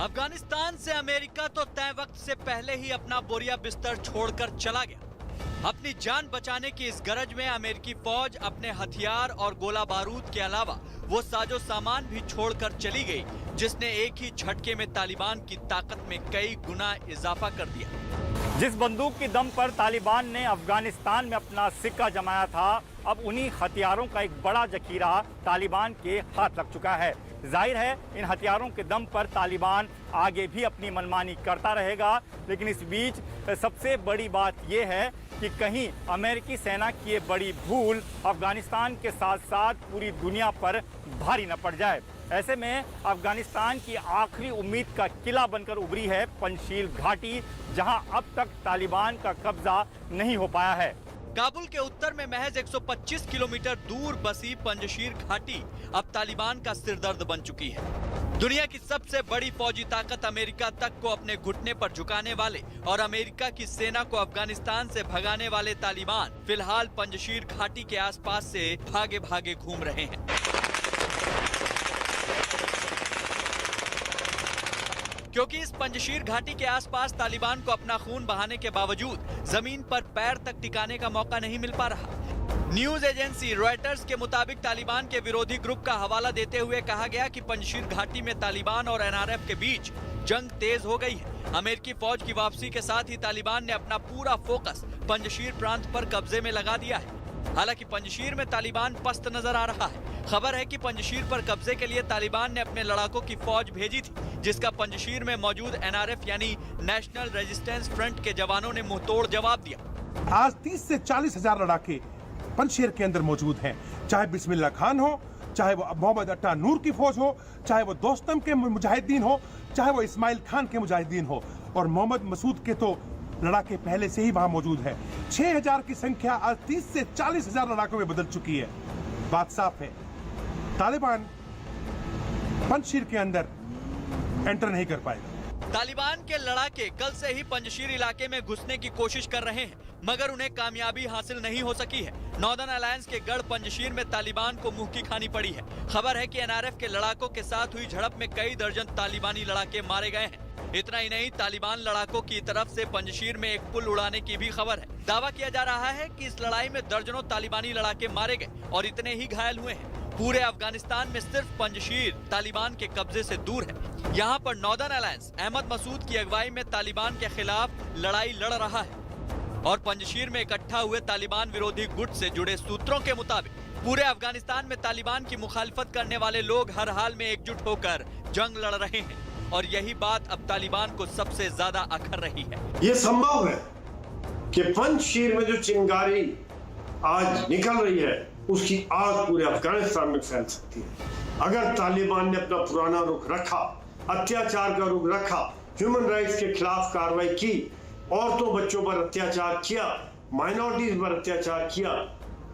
अफगानिस्तान से अमेरिका तो तय वक्त से पहले ही अपना बोरिया बिस्तर छोड़कर चला गया। अपनी जान बचाने की इस गरज में अमेरिकी फौज अपने हथियार और गोला बारूद के अलावा वो साजो सामान भी छोड़कर चली गई, जिसने एक ही झटके में तालिबान की ताकत में कई गुना इजाफा कर दिया। जिस बंदूक की दम पर तालिबान ने अफगानिस्तान में अपना सिक्का जमाया था, अब उन्हीं हथियारों का एक बड़ा जखीरा तालिबान के हाथ लग चुका है। जाहिर है इन हथियारों के दम पर तालिबान आगे भी अपनी मनमानी करता रहेगा, लेकिन इस बीच सबसे बड़ी बात यह है कि कहीं अमेरिकी सेना की ये बड़ी भूल अफगानिस्तान के साथ साथ पूरी दुनिया पर भारी न पड़ जाए। ऐसे में अफगानिस्तान की आखिरी उम्मीद का किला बनकर उभरी है पंजशीर घाटी, जहां अब तक तालिबान का कब्जा नहीं हो पाया है। काबुल के उत्तर में महज 125 किलोमीटर दूर बसी पंजशीर घाटी अब तालिबान का सिरदर्द बन चुकी है। दुनिया की सबसे बड़ी फौजी ताकत अमेरिका तक को अपने घुटने पर झुकाने वाले और अमेरिका की सेना को अफगानिस्तान से भगाने वाले तालिबान फिलहाल पंजशीर घाटी के आसपास से भागे भागे घूम रहे हैं। क्योंकि इस पंजशीर घाटी के आसपास तालिबान को अपना खून बहाने के बावजूद जमीन पर पैर तक टिकाने का मौका नहीं मिल पा रहा। न्यूज एजेंसी रॉयटर्स के मुताबिक तालिबान के विरोधी ग्रुप का हवाला देते हुए कहा गया कि पंजशीर घाटी में तालिबान और एनआरएफ के बीच जंग तेज हो गई है। अमेरिकी फौज की वापसी के साथ ही तालिबान ने अपना पूरा फोकस पंजशीर प्रांत पर कब्जे में लगा दिया है। हालांकि पंजशीर में तालिबान पस्त नजर आ रहा है। खबर है कि पंजशीर पर कब्जे के लिए तालिबान ने अपने लड़ाकों की फौज भेजी थी, जिसका पंजशीर में मौजूद एनआरएफ यानी नेशनल रेजिस्टेंस फ्रंट के जवानों ने मुंहतोड़ जवाब दिया। आज 30 से 40 हजार लड़ाके पंजशीर के अंदर मौजूद हैं, चाहे बिस्मिल्लाह खान हो, चाहे वो मोहम्मद अट्टा नूर की फौज हो, चाहे वो दोस्तम के मुजाहिदीन हो, चाहे वो इस्माइल खान के मुजाहिदीन हो, और मोहम्मद मसूद के तो लड़ाके पहले से ही वहां मौजूद है। 6000 की संख्या आज 30 से 40 हजार लड़ाकों में बदल चुकी है। बात साफ है, तालिबान पंजशीर के अंदर एंटर नहीं कर पाएगा। तालिबान के लड़ाके कल से ही पंजशीर इलाके में घुसने की कोशिश कर रहे हैं, मगर उन्हें कामयाबी हासिल नहीं हो सकी है। नॉर्दर्न अलायंस के गढ़ पंजशीर में तालिबान को मुंह की खानी पड़ी है। खबर है कि एनआरएफ के लड़ाकों के साथ हुई झड़प में कई दर्जन तालिबानी लड़ाके मारे गए हैं। इतना ही नहीं, तालिबान लड़ाकों की तरफ से पंजशीर में एक पुल उड़ाने की भी खबर है। दावा किया जा रहा है कि इस लड़ाई में दर्जनों तालिबानी लड़ाके मारे गए और इतने ही घायल हुए हैं। पूरे अफगानिस्तान में सिर्फ पंजशीर तालिबान के कब्जे से दूर है। यहाँ पर नॉर्दर्न अलायंस अहमद मसूद की अगुवाई में तालिबान के खिलाफ लड़ाई लड़ रहा है और पंजशीर में इकट्ठा हुए तालिबान विरोधी गुट से जुड़े सूत्रों के मुताबिक पूरे अफगानिस्तान में तालिबान की मुखालफत करने वाले लोग हर हाल में एकजुट होकर जंग लड़ रहे हैं और यही बात अब तालिबान को सबसे ज्यादा अखर रही है। ये संभव है कि पंजशीर में जो चिंगारी आज निकल रही है उसकी आग पूरे अफगानिस्तान में फैल सकती है। अगर तालिबान ने अपना पुराना रुख रखा, अत्याचार का रुख रखा, ह्यूमन राइट्स के खिलाफ कार्रवाई की, औरतों बच्चों पर अत्याचार किया, माइनॉरिटीज पर अत्याचार किया,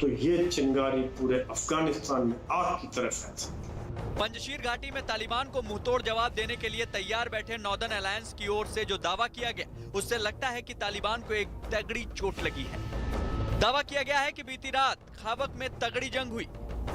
तो ये चिंगारी पूरे अफगानिस्तान में आग की तरह फैल सकती है। पंजशीर घाटी में तालिबान को मुंहतोड़ जवाब देने के लिए तैयार बैठे नॉर्दर्न अलायंस की ओर से जो दावा किया गया, उससे लगता है कि तालिबान को एक तगड़ी चोट लगी है। दावा किया गया है कि बीती रात खाबक में तगड़ी जंग हुई।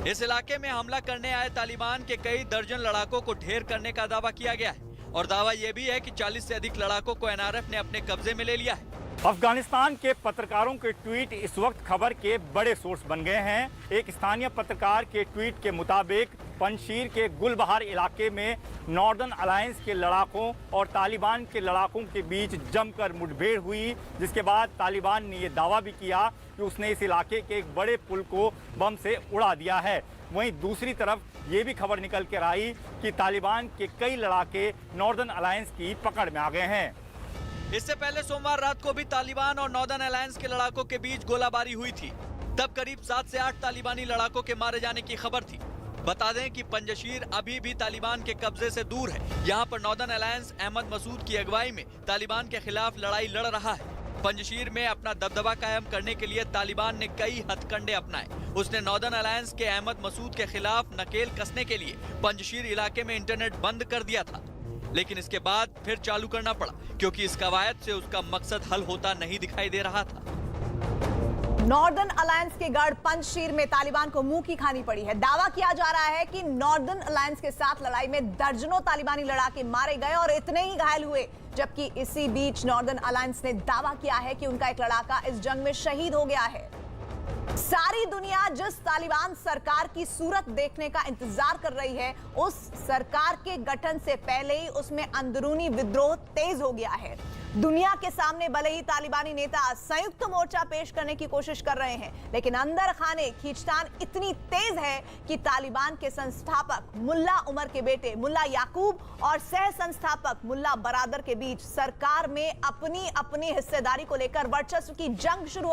इस इलाके में हमला करने आए तालिबान के कई दर्जन लड़ाकों को ढेर करने का दावा किया गया है और दावा यह भी है कि 40 से अधिक लड़ाकों को एनआरएफ ने अपने कब्जे में ले लिया है। अफगानिस्तान के पत्रकारों के ट्वीट इस वक्त खबर के बड़े सोर्स बन गए हैं। एक स्थानीय पत्रकार के ट्वीट के मुताबिक पंजशीर के गुलबहार इलाके में नॉर्दर्न अलायंस के लड़ाकों और तालिबान के लड़ाकों के बीच जमकर मुठभेड़ हुई, जिसके बाद तालिबान ने यह दावा भी किया कि उसने इस इलाके के एक बड़े पुल को बम से उड़ा दिया है। वहीं दूसरी तरफ ये भी खबर निकल कर आई कि तालिबान के कई लड़ाके नॉर्दर्न अलायंस की पकड़ में आ गए हैं। इससे पहले सोमवार रात को भी तालिबान और नॉर्दर्न अलायंस के लड़ाकों के बीच गोलाबारी हुई थी। तब करीब 7 से 8 तालिबानी लड़ाकों के मारे जाने की खबर थी। बता दें कि पंजशीर अभी भी तालिबान के कब्जे से दूर है। यहाँ पर नॉर्दर्न अलायंस अहमद मसूद की अगुवाई में तालिबान के खिलाफ लड़ाई लड़ रहा है। पंजशीर में अपना दबदबा कायम करने के लिए तालिबान ने कई हथकंडे अपनाए। उसने नॉर्दर्न अलायंस के अहमद मसूद के खिलाफ नकेल कसने के लिए पंजशीर इलाके में इंटरनेट बंद कर दिया था, लेकिन इसके बाद फिर चालू करना पड़ा क्योंकि इस कवायद से उसका मकसद हल होता नहीं दिखाई दे रहा था। नॉर्दर्न अलायंस के गढ़ पंजशीर में तालिबान को मुंह की खानी पड़ी है। दावा किया जा रहा है कि नॉर्दर्न अलायंस के साथ लड़ाई में दर्जनों तालिबानी लड़ाके मारे गए और इतने ही घायल हुए, जबकि इसी बीच नॉर्दर्न अलायंस ने दावा किया है कि उनका एक लड़ाका इस जंग में शहीद हो गया है। सारी दुनिया जिस तालिबान सरकार की सूरत देखने का इंतजार कर रही है, उस सरकार के गठन से पहले ही उसमें अंदरूनी विद्रोह तेज हो गया है। दुनिया के सामने भले ही तालिबानी नेता संयुक्त मोर्चा पेश करने की कोशिश कर रहे हैं, लेकिन अंदर खाने खींचतान इतनी तेज है कि तालिबान के संस्थापक मुल्ला उमर के बेटे मुल्ला याकूब और सह संस्थापक मुल्ला बरादर के बीच सरकार में अपनी अपनी हिस्सेदारी को लेकर वर्चस्व की जंग शुरू